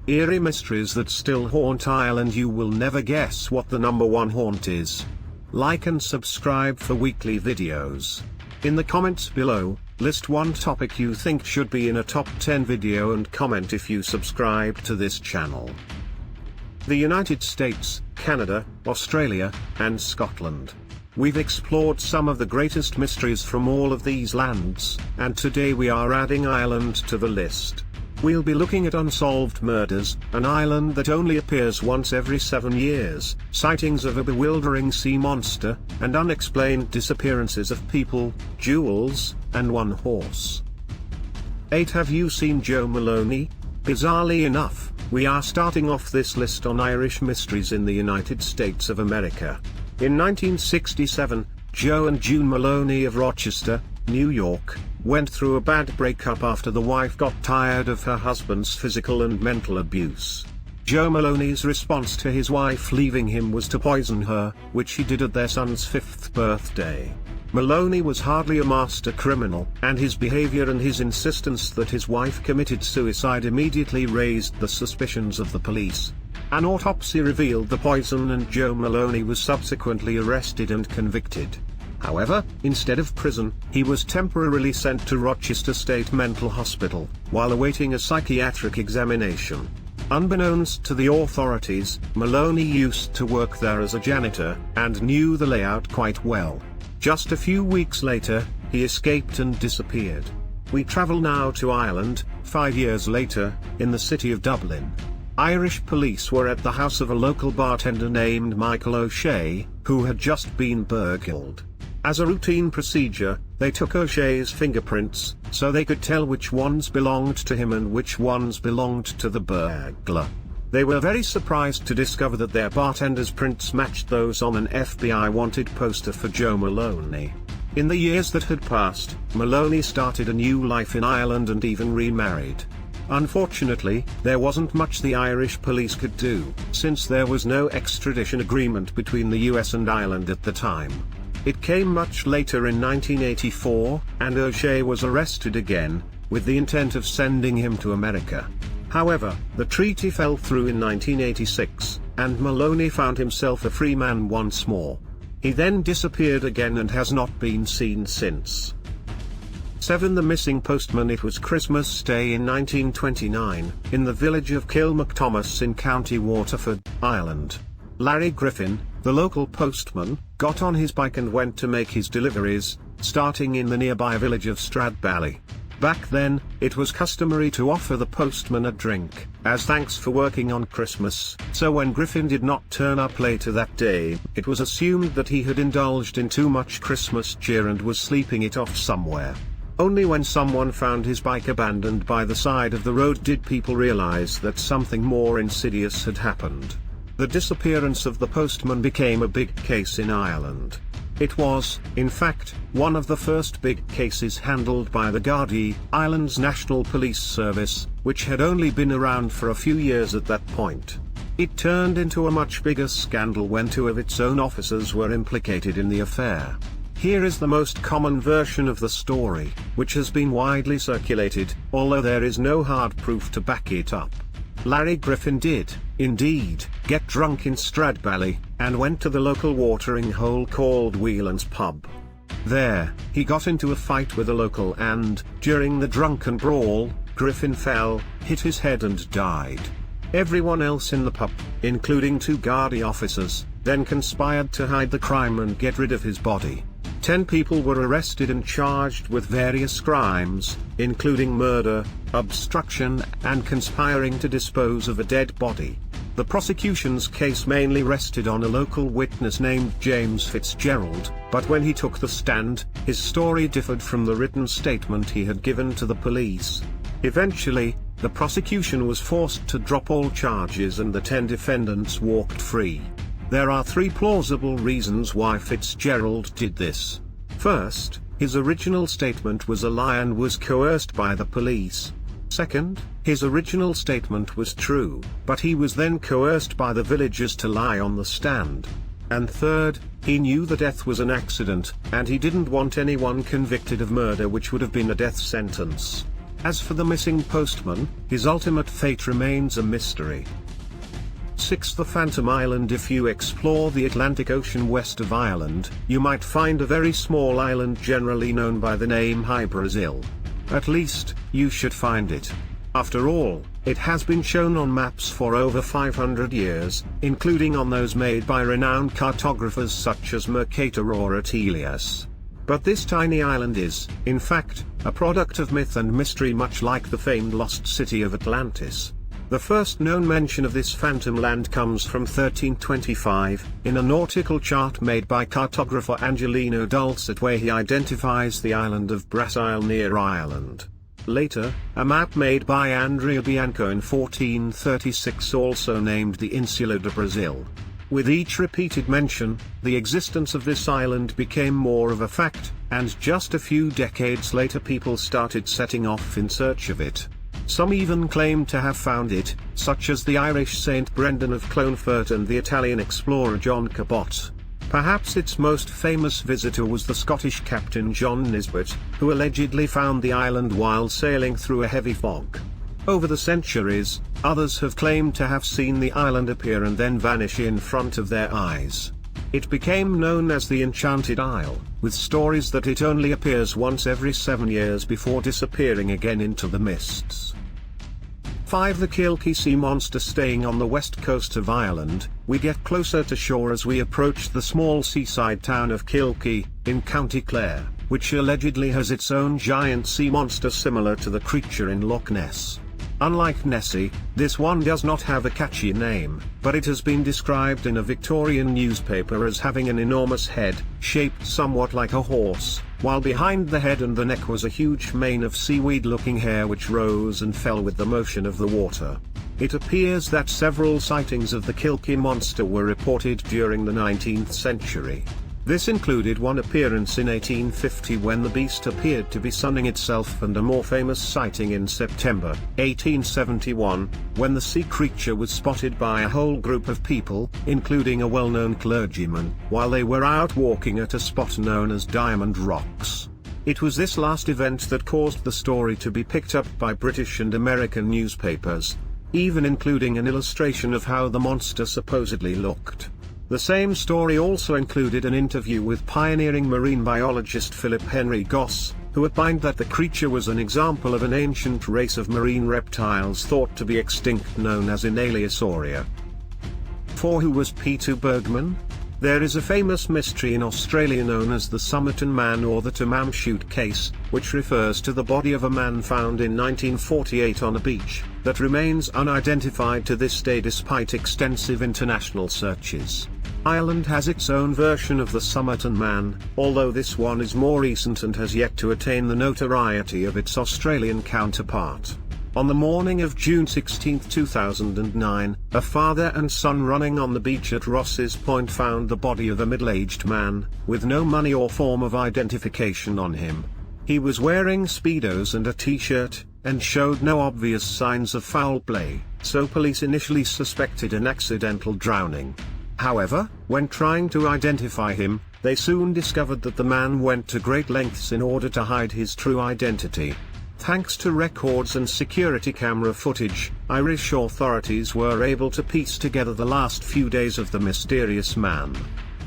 Eerie mysteries that still haunt Ireland. You will never guess what the number one haunt is. Like and subscribe for weekly videos. In the comments below, list one topic you think should be in a top 10 video and comment if you subscribe to this channel. The United States, Canada, Australia, and Scotland. We've explored some of the greatest mysteries from all of these lands, and today we are adding Ireland to the list. We'll be looking at unsolved murders, an island that only appears once every 7 years, sightings of a bewildering sea monster, and unexplained disappearances of people, jewels, and one horse. 8. Have you seen Joe Maloney? Bizarrely enough, we are starting off this list on Irish mysteries in the United States of America. In 1967, Joe and June Maloney of Rochester, New York, went through a bad breakup after the wife got tired of her husband's physical and mental abuse. Joe Maloney's response to his wife leaving him was to poison her, which he did at their son's 5th birthday. Maloney was hardly a master criminal, and his behavior and his insistence that his wife committed suicide immediately raised the suspicions of the police. An autopsy revealed the poison, and Joe Maloney was subsequently arrested and convicted. However, instead of prison, he was temporarily sent to Rochester State Mental Hospital, while awaiting a psychiatric examination. Unbeknownst to the authorities, Maloney used to work there as a janitor, and knew the layout quite well. Just a few weeks later, he escaped and disappeared. We travel now to Ireland, 5 years later, in the city of Dublin. Irish police were at the house of a local bartender named Michael O'Shea, who had just been burgled. As a routine procedure, they took O'Shea's fingerprints, so they could tell which ones belonged to him and which ones belonged to the burglar. They were very surprised to discover that their bartender's prints matched those on an FBI wanted poster for Joe Maloney. In the years that had passed, Maloney started a new life in Ireland and even remarried. Unfortunately, there wasn't much the Irish police could do, since there was no extradition agreement between the US and Ireland at the time. It came much later in 1984, and O'Shea was arrested again, with the intent of sending him to America. However, the treaty fell through in 1986, and Maloney found himself a free man once more. He then disappeared again and has not been seen since. 7. The Missing Postman. It was Christmas Day in 1929, in the village of Kilmacthomas in County Waterford, Ireland. Larry Griffin, the local postman, got on his bike and went to make his deliveries, starting in the nearby village of Stradbally. Back then, it was customary to offer the postman a drink, as thanks for working on Christmas, so when Griffin did not turn up later that day, it was assumed that he had indulged in too much Christmas cheer and was sleeping it off somewhere. Only when someone found his bike abandoned by the side of the road did people realize that something more insidious had happened. The disappearance of the postman became a big case in Ireland. It was, in fact, one of the first big cases handled by the Gardaí, Ireland's national police service, which had only been around for a few years at that point. It turned into a much bigger scandal when 2 of its own officers were implicated in the affair. Here is the most common version of the story, which has been widely circulated, although there is no hard proof to back it up. Larry Griffin did, indeed, get drunk in Stradbally, and went to the local watering hole called Whelan's Pub. There, he got into a fight with a local and, during the drunken brawl, Griffin fell, hit his head and died. Everyone else in the pub, including 2 Gardaí officers, then conspired to hide the crime and get rid of his body. 10 people were arrested and charged with various crimes, including murder, obstruction, and conspiring to dispose of a dead body. The prosecution's case mainly rested on a local witness named James Fitzgerald, but when he took the stand, his story differed from the written statement he had given to the police. Eventually, the prosecution was forced to drop all charges and the 10 defendants walked free. There are 3 plausible reasons why Fitzgerald did this. First, his original statement was a lie and was coerced by the police. Second, his original statement was true, but he was then coerced by the villagers to lie on the stand. And third, he knew the death was an accident, and he didn't want anyone convicted of murder, which would have been a death sentence. As for the missing postman, his ultimate fate remains a mystery. 6. The Phantom Island. If you explore the Atlantic Ocean west of Ireland, you might find a very small island generally known by the name High Brazil. At least, you should find it. After all, it has been shown on maps for over 500 years, including on those made by renowned cartographers such as Mercator or Attilius. But this tiny island is, in fact, a product of myth and mystery, much like the famed lost city of Atlantis. The first known mention of this phantom land comes from 1325, in a nautical chart made by cartographer Angelino Dulcet, where he identifies the island of Brasil near Ireland. Later, a map made by Andrea Bianco in 1436 also named the Insula de Brazil. With each repeated mention, the existence of this island became more of a fact, and just a few decades later people started setting off in search of it. Some even claimed to have found it, such as the Irish Saint Brendan of Clonfert and the Italian explorer John Cabot. Perhaps its most famous visitor was the Scottish captain John Nisbet, who allegedly found the island while sailing through a heavy fog. Over the centuries, others have claimed to have seen the island appear and then vanish in front of their eyes. It became known as the Enchanted Isle, with stories that it only appears once every 7 years before disappearing again into the mists. 5. The Kilkee Sea Monster. Staying on the west coast of Ireland, we get closer to shore as we approach the small seaside town of Kilkee, in County Clare, which allegedly has its own giant sea monster similar to the creature in Loch Ness. Unlike Nessie, this one does not have a catchy name, but it has been described in a Victorian newspaper as having an enormous head, shaped somewhat like a horse, while behind the head and the neck was a huge mane of seaweed-looking hair which rose and fell with the motion of the water. It appears that several sightings of the Kilkee Monster were reported during the 19th century. This included one appearance in 1850 when the beast appeared to be sunning itself, and a more famous sighting in September 1871, when the sea creature was spotted by a whole group of people, including a well-known clergyman, while they were out walking at a spot known as Diamond Rocks. It was this last event that caused the story to be picked up by British and American newspapers, even including an illustration of how the monster supposedly looked. The same story also included an interview with pioneering marine biologist Philip Henry Goss, who opined that the creature was an example of an ancient race of marine reptiles thought to be extinct known as Inhaleosauria. 4. Who was Peter Bergmann? There is a famous mystery in Australia known as the Somerton Man or the Tamamshute case, which refers to the body of a man found in 1948 on a beach, that remains unidentified to this day despite extensive international searches. Ireland has its own version of the Somerton Man, although this one is more recent and has yet to attain the notoriety of its Australian counterpart. On the morning of June 16, 2009, a father and son running on the beach at Ross's Point found the body of a middle-aged man, with no money or form of identification on him. He was wearing Speedos and a t-shirt, and showed no obvious signs of foul play, so police initially suspected an accidental drowning. However, when trying to identify him, they soon discovered that the man went to great lengths in order to hide his true identity. Thanks to records and security camera footage, Irish authorities were able to piece together the last few days of the mysterious man.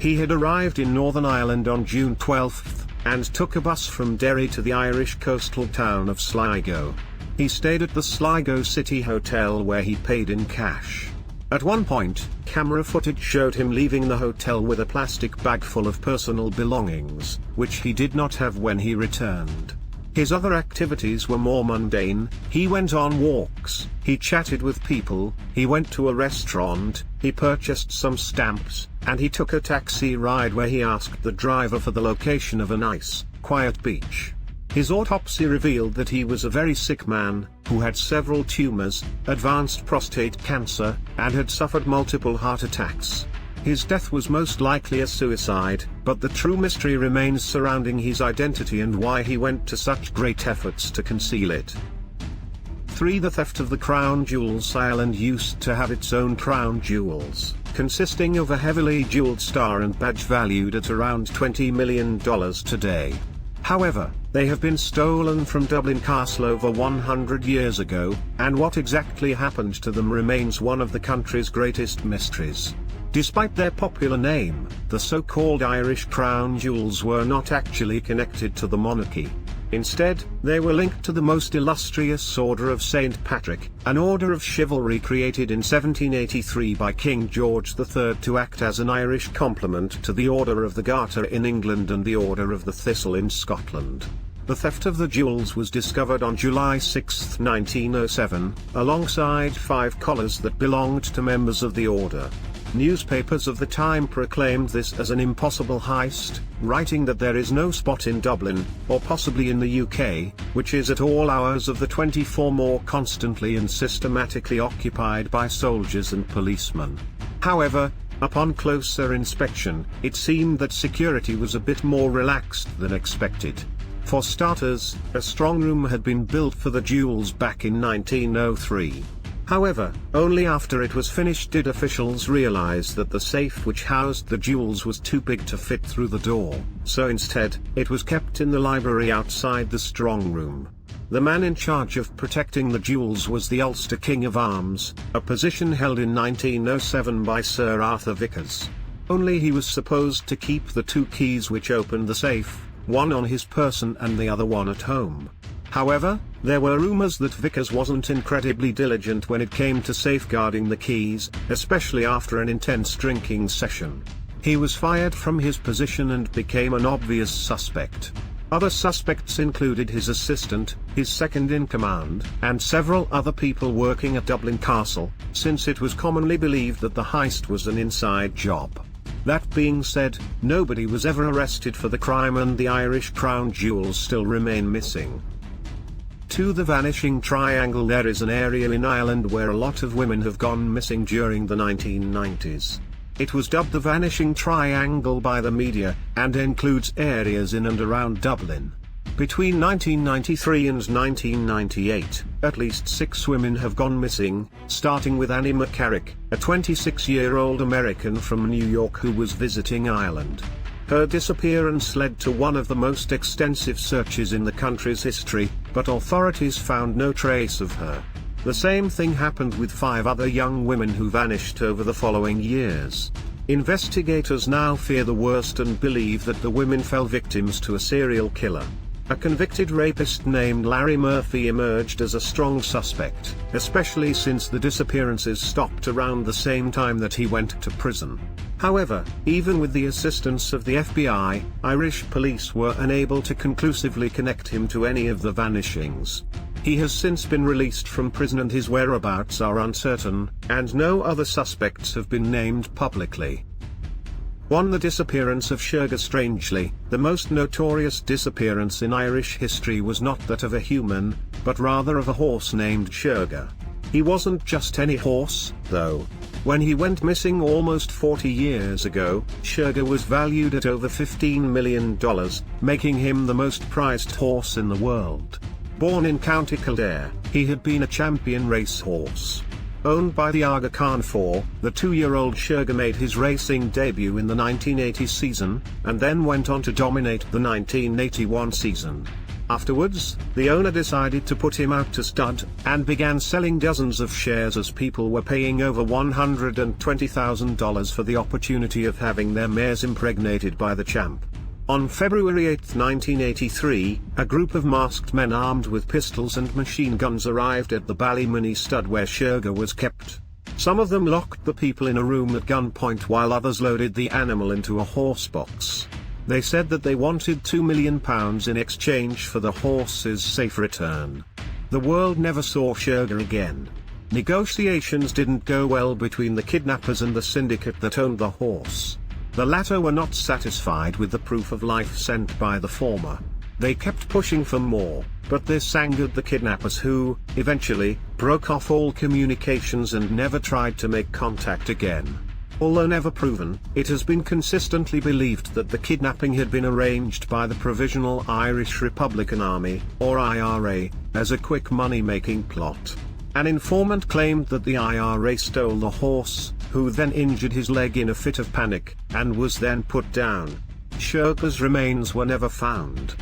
He had arrived in Northern Ireland on June 12, and took a bus from Derry to the Irish coastal town of Sligo. He stayed at the Sligo City Hotel where he paid in cash. At one point, camera footage showed him leaving the hotel with a plastic bag full of personal belongings, which he did not have when he returned. His other activities were more mundane. He went on walks, he chatted with people, he went to a restaurant, he purchased some stamps, and he took a taxi ride where he asked the driver for the location of a nice, quiet beach. His autopsy revealed that he was a very sick man, who had several tumors, advanced prostate cancer, and had suffered multiple heart attacks. His death was most likely a suicide, but the true mystery remains surrounding his identity and why he went to such great efforts to conceal it. 3. The theft of the crown jewels. Ireland used to have its own crown jewels, consisting of a heavily jeweled star and badge valued at around $20 million today. However, they have been stolen from Dublin Castle over 100 years ago, and what exactly happened to them remains one of the country's greatest mysteries. Despite their popular name, the so-called Irish crown jewels were not actually connected to the monarchy. Instead, they were linked to the most illustrious Order of St. Patrick, an order of chivalry created in 1783 by King George III to act as an Irish complement to the Order of the Garter in England and the Order of the Thistle in Scotland. The theft of the jewels was discovered on July 6, 1907, alongside 5 collars that belonged to members of the order. Newspapers of the time proclaimed this as an impossible heist, writing that there is no spot in Dublin, or possibly in the UK, which is at all hours of the 24 more constantly and systematically occupied by soldiers and policemen. However, upon closer inspection, it seemed that security was a bit more relaxed than expected. For starters, a strong room had been built for the jewels back in 1903. However, only after it was finished did officials realize that the safe which housed the jewels was too big to fit through the door, so instead, it was kept in the library outside the strong room. The man in charge of protecting the jewels was the Ulster King of Arms, a position held in 1907 by Sir Arthur Vickers. Only he was supposed to keep the 2 keys which opened the safe, one on his person and the other one at home. However, there were rumors that Vickers wasn't incredibly diligent when it came to safeguarding the keys, especially after an intense drinking session. He was fired from his position and became an obvious suspect. Other suspects included his assistant, his second-in-command, and several other people working at Dublin Castle, since it was commonly believed that the heist was an inside job. That being said, nobody was ever arrested for the crime and the Irish crown jewels still remain missing. To the Vanishing Triangle. There is an area in Ireland where a lot of women have gone missing during the 1990s. It was dubbed the Vanishing Triangle by the media, and includes areas in and around Dublin. Between 1993 and 1998, at least 6 women have gone missing, starting with Annie McCarrick, a 26-year-old American from New York who was visiting Ireland. Her disappearance led to one of the most extensive searches in the country's history, but authorities found no trace of her. The same thing happened with 5 other young women who vanished over the following years. Investigators now fear the worst and believe that the women fell victims to a serial killer. A convicted rapist named Larry Murphy emerged as a strong suspect, especially since the disappearances stopped around the same time that he went to prison. However, even with the assistance of the FBI, Irish police were unable to conclusively connect him to any of the vanishings. He has since been released from prison and his whereabouts are uncertain, and no other suspects have been named publicly. 1. The disappearance of Sherga. Strangely, the most notorious disappearance in Irish history was not that of a human, but rather of a horse named Sherga. He wasn't just any horse, though. When he went missing almost 40 years ago, Sherga was valued at over $15 million, making him the most prized horse in the world. Born in County Kildare, he had been a champion racehorse. Owned by the Aga Khan IV, the 2-year-old Sherga made his racing debut in the 1980 season, and then went on to dominate the 1981 season. Afterwards, the owner decided to put him out to stud, and began selling dozens of shares as people were paying over $120,000 for the opportunity of having their mares impregnated by the champ. On February 8, 1983, a group of masked men armed with pistols and machine guns arrived at the Ballymoney stud where Sherga was kept. Some of them locked the people in a room at gunpoint while others loaded the animal into a horse box. They said that they wanted £2 million in exchange for the horse's safe return. The world never saw Sherga again. Negotiations didn't go well between the kidnappers and the syndicate that owned the horse. The latter were not satisfied with the proof of life sent by the former. They kept pushing for more, but this angered the kidnappers who, eventually, broke off all communications and never tried to make contact again. Although never proven, it has been consistently believed that the kidnapping had been arranged by the Provisional Irish Republican Army, or IRA, as a quick money-making plot. An informant claimed that the IRA stole the horse, who then injured his leg in a fit of panic, and was then put down. Sherga's remains were never found.